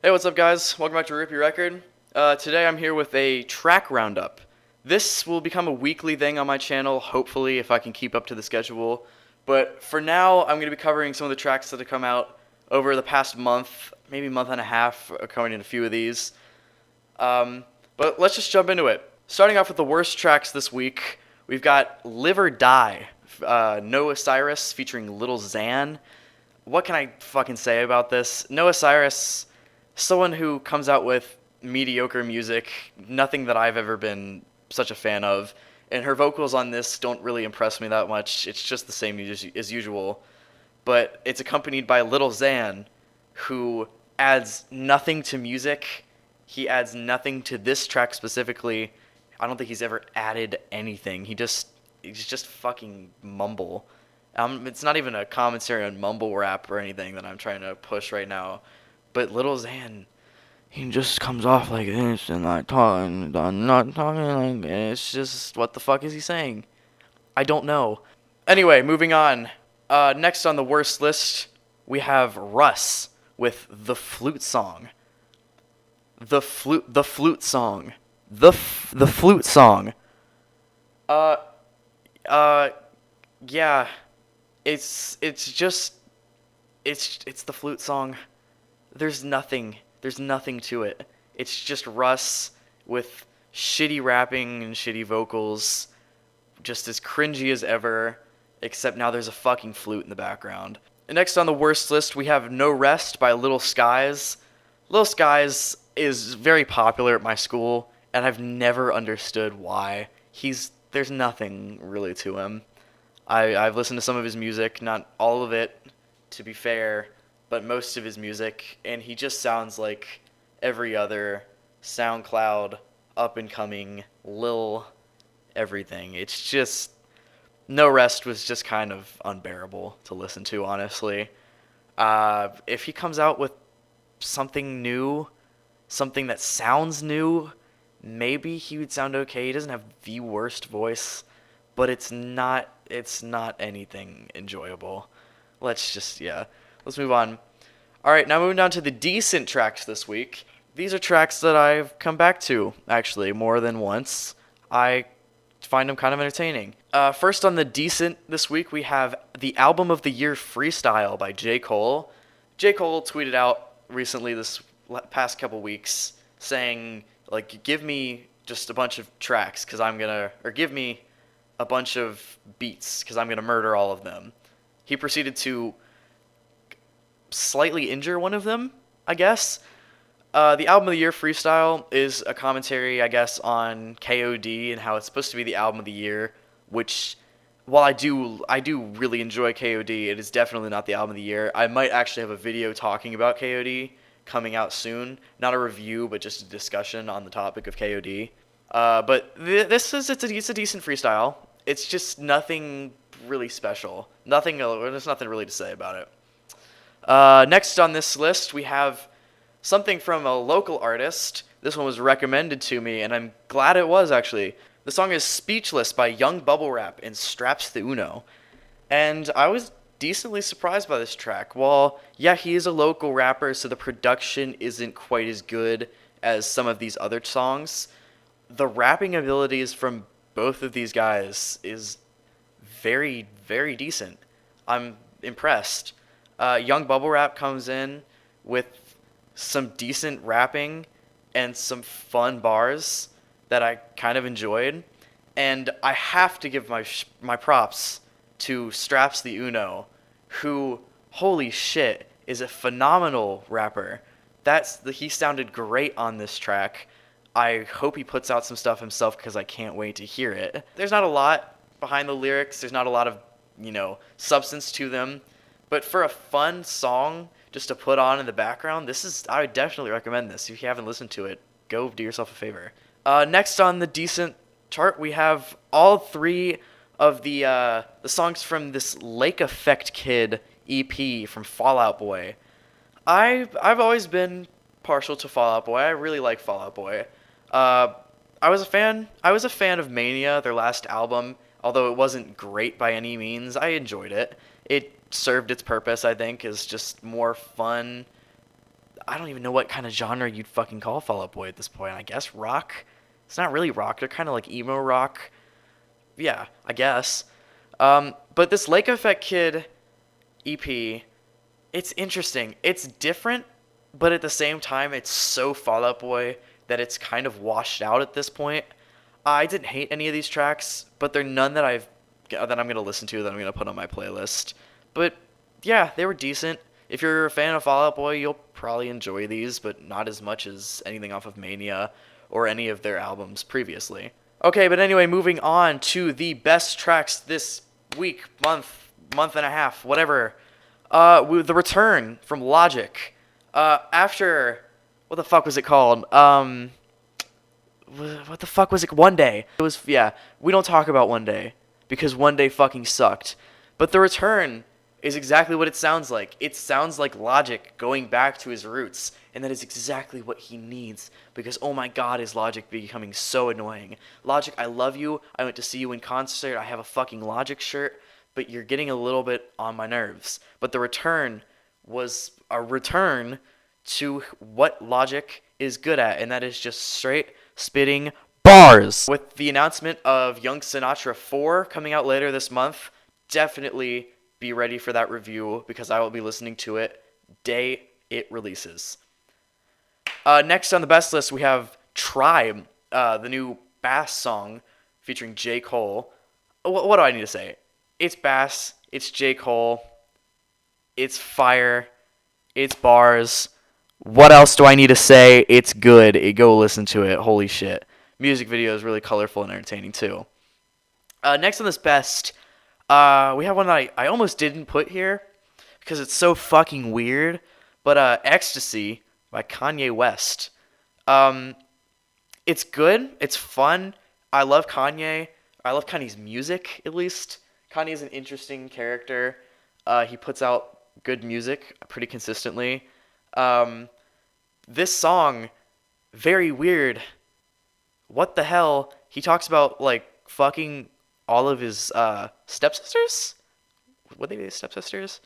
Hey, what's up, guys? Welcome back to Rip Your Record. Today I'm here with a track roundup. This will become a weekly thing on my channel, hopefully, if I can keep up to the schedule. But for now, I'm going to be covering some of the tracks that have come out over the past month, maybe month and a half, according to a few of these. But let's just jump into it. Starting off with the worst tracks this week, we've got Live or Die, Noah Cyrus featuring Lil Xan. What can I fucking say about this? Noah Cyrus, someone who comes out with mediocre music, nothing that I've ever been such a fan of, and her vocals on this don't really impress me that much. It's just the same as usual. But it's accompanied by Lil Xan, who adds nothing to music. He adds nothing to this track specifically. I don't think he's ever added anything. He's just fucking mumble. It's not even a commentary on mumble rap or anything that I'm trying to push right now. But Lil Xan, he just comes off like this and I'm not talking like this. It's just, what the fuck is he saying? I don't know. Anyway, moving on. Next on the worst list, we have Russ with The Flute Song. The flute song. The flute song. Yeah. It's the flute song. There's nothing to it. It's just Russ with shitty rapping and shitty vocals, just as cringy as ever, except now there's a fucking flute in the background. And next on the worst list, we have No Rest by Little Skies. Little Skies is very popular at my school, and I've never understood why. There's nothing really to him. I've listened to some of his music, not all of it, to be fair, but most of his music, and he just sounds like every other SoundCloud up-and-coming Lil everything. It's just, No Rest was just kind of unbearable to listen to, honestly. If he comes out with something new, something that sounds new, maybe he would sound okay. He doesn't have the worst voice, but it's not anything enjoyable. Let's move on. Alright, now moving down to the decent tracks this week. These are tracks that I've come back to, actually, more than once. I find them kind of entertaining. First on the decent this week, we have the Album of the Year Freestyle by J. Cole. J. Cole tweeted out recently this past couple weeks saying, like, give me just a bunch of tracks, give me a bunch of beats, because I'm going to murder all of them. He proceeded to slightly injure one of them, I guess. The Album of the Year Freestyle is a commentary, I guess, on KOD and how it's supposed to be the Album of the Year, which, while I do really enjoy KOD, it is definitely not the Album of the Year. I might actually have a video talking about KOD coming out soon. Not a review, but just a discussion on the topic of KOD. But it's a decent freestyle. It's just nothing really special. There's nothing really to say about it. Next on this list, we have something from a local artist. This one was recommended to me, and I'm glad it was, actually. The song is Speechless by Young Bubble Wrap and Straps the Uno. And I was decently surprised by this track. While, yeah, he is a local rapper, so the production isn't quite as good as some of these other songs, the rapping abilities from both of these guys is very, very decent. I'm impressed. Young Bubble Wrap comes in with some decent rapping and some fun bars that I kind of enjoyed. And I have to give my props to Straps the Uno, who, holy shit, is a phenomenal rapper. He sounded great on this track. I hope he puts out some stuff himself because I can't wait to hear it. There's not a lot behind the lyrics. There's not a lot of, substance to them. But for a fun song just to put on in the background, I would definitely recommend this. If you haven't listened to it, go do yourself a favor. Next on the decent chart, we have all three of the songs from this Lake Effect Kid EP from Fall Out Boy. I've always been partial to Fall Out Boy. I really like Fall Out Boy. I was a fan of Mania, their last album, although it wasn't great by any means. I enjoyed it. It served its purpose, I think, as just more fun. I don't even know what kind of genre you'd fucking call Fall Out Boy at this point. I guess rock. It's not really rock. They're kind of like emo rock. Yeah, I guess. But this Lake Effect Kid EP, it's interesting. It's different, but at the same time, it's so Fall Out Boy that it's kind of washed out at this point. I didn't hate any of these tracks, but they're none that I'm gonna listen to that I'm gonna put on my playlist. But yeah, they were decent. If you're a fan of Fall Out Boy, you'll probably enjoy these, but not as much as anything off of Mania or any of their albums previously. Okay, but anyway, moving on to the best tracks this week, month and a half, whatever. The return from Logic. After what the fuck was it called? What the fuck was it? One Day. It was, yeah. We don't talk about One Day because One Day fucking sucked. But the return is exactly what it sounds like. It sounds like Logic going back to his roots, and that is exactly what he needs, because oh my god, is Logic becoming so annoying. Logic, I love you. I went to see you in concert. I have a fucking Logic shirt, but you're getting a little bit on my nerves. But the return was a return to what Logic is good at, and that is just straight spitting bars. With the announcement of Young Sinatra 4 coming out later this month, definitely be ready for that review because I will be listening to it day it releases. Next on the best list, we have Tribe, the new Bass song featuring J. Cole. What do I need to say? It's Bass, it's J. Cole, it's fire, it's bars. What else do I need to say? It's good. Go listen to it. Holy shit. Music video is really colorful and entertaining too. Next on this best, we have one that I almost didn't put here because it's so fucking weird. But Ecstasy by Kanye West. It's good. It's fun. I love Kanye. I love Kanye's music, at least. Kanye's an interesting character. He puts out good music pretty consistently. This song, very weird. What the hell? He talks about, like, fucking all of his stepsisters? Would they be stepsisters?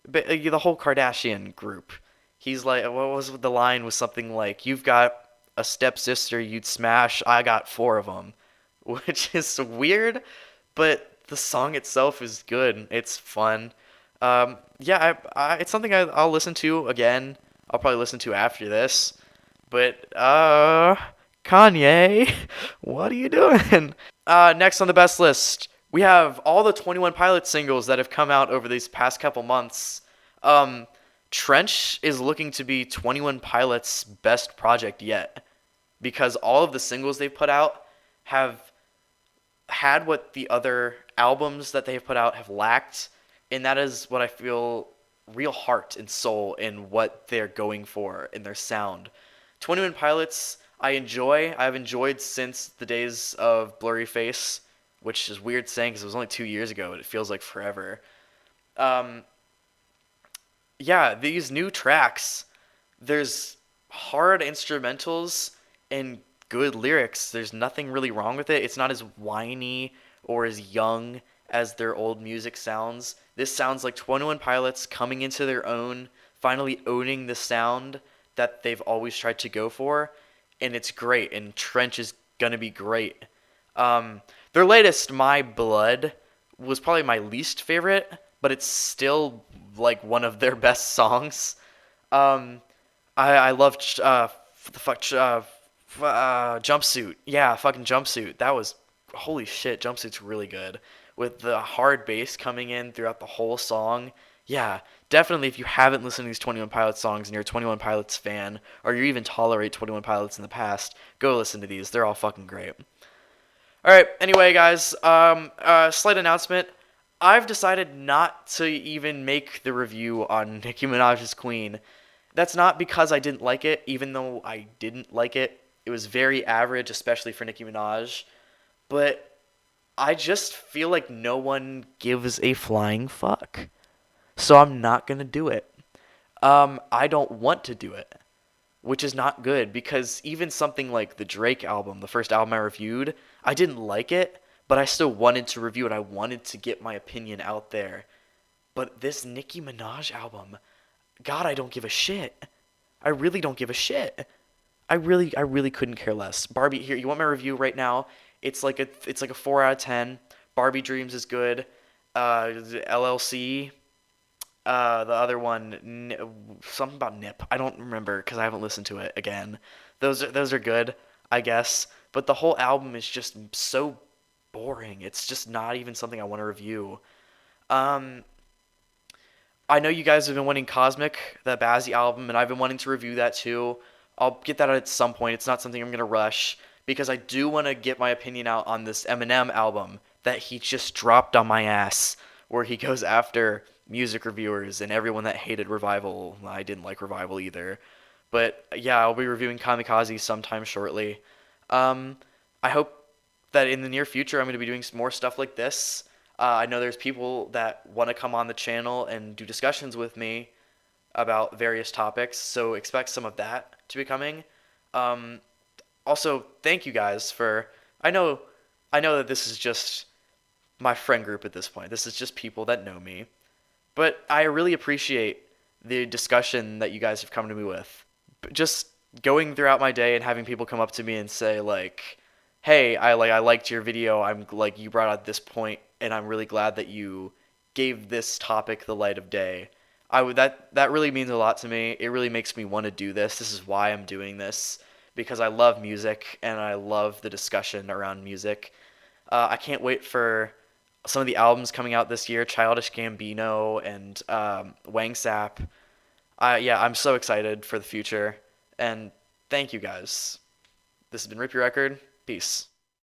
But, the whole Kardashian group. He's like, what was the line? Was something like, you've got a stepsister you'd smash, I got 4 of them. Which is weird, but the song itself is good. It's fun. Yeah, it's something I'll listen to again. I'll probably listen to after this. But, Kanye, what are you doing? Next on the best list, we have all the 21 Pilots singles that have come out over these past couple months. Trench is looking to be 21 Pilots' best project yet, because all of the singles they've put out have had what the other albums that they've put out have lacked, and that is what I feel real heart and soul in what they're going for in their sound. 21 Pilots, I've enjoyed since the days of Blurry Face, which is weird saying because it was only 2 years ago, but it feels like forever. Yeah, these new tracks, there's hard instrumentals and good lyrics. There's nothing really wrong with it. It's not as whiny or as young as their old music sounds. This sounds like 21 Pilots coming into their own, finally owning the sound that they've always tried to go for, and it's great, and Trench is gonna be great. Their latest, My Blood, was probably my least favorite, but it's still like one of their best songs. I love Jumpsuit. Yeah, fucking Jumpsuit. That was, holy shit, Jumpsuit's really good. With the hard bass coming in throughout the whole song. Yeah, definitely if you haven't listened to these 21 Pilots songs and you're a 21 Pilots fan, or you even tolerate 21 Pilots in the past, go listen to these. They're all fucking great. Alright, anyway, guys, slight announcement. I've decided not to even make the review on Nicki Minaj's Queen. That's not because I didn't like it, even though I didn't like it. It was very average, especially for Nicki Minaj. But I just feel like no one gives a flying fuck. So I'm not going to do it. I don't want to do it, which is not good, because even something like the Drake album, the first album I reviewed, I didn't like it, but I still wanted to review it. I wanted to get my opinion out there. But this Nicki Minaj album, God, I don't give a shit. I really don't give a shit. I really couldn't care less. Barbie, here, you want my review right now? It's like a 4 out of 10. Barbie Dreams is good. LLC, the other one, something about Nip. I don't remember because I haven't listened to it again. Those are good, I guess. But the whole album is just so boring. It's just not even something I want to review. Um, I know you guys have been wanting Cosmic, the Bazzi album, and I've been wanting to review that too. I'll get that at some point. It's not something I'm gonna rush because I do want to get my opinion out on this Eminem album that he just dropped on my ass, where he goes after music reviewers and everyone that hated Revival. I didn't like Revival either, but yeah, I'll be reviewing Kamikaze sometime shortly. Um, I hope that in the near future I'm going to be doing some more stuff like this. I know there's people that want to come on the channel and do discussions with me about various topics, so expect some of that to be coming. Um, Also, thank you guys for. I know, I know that this is just my friend group at this point. This is just people that know me, but I really appreciate the discussion that you guys have come to me with. Just going throughout my day and having people come up to me and say like, "Hey, I liked your video. I'm like you brought out this point, and I'm really glad that you gave this topic the light of day." That really means a lot to me. It really makes me want to do this. This is why I'm doing this because I love music and I love the discussion around music. I can't wait for some of the albums coming out this year, Childish Gambino and Wang Sap. Yeah, I'm so excited for the future. And thank you guys. This has been Rip Your Record. Peace.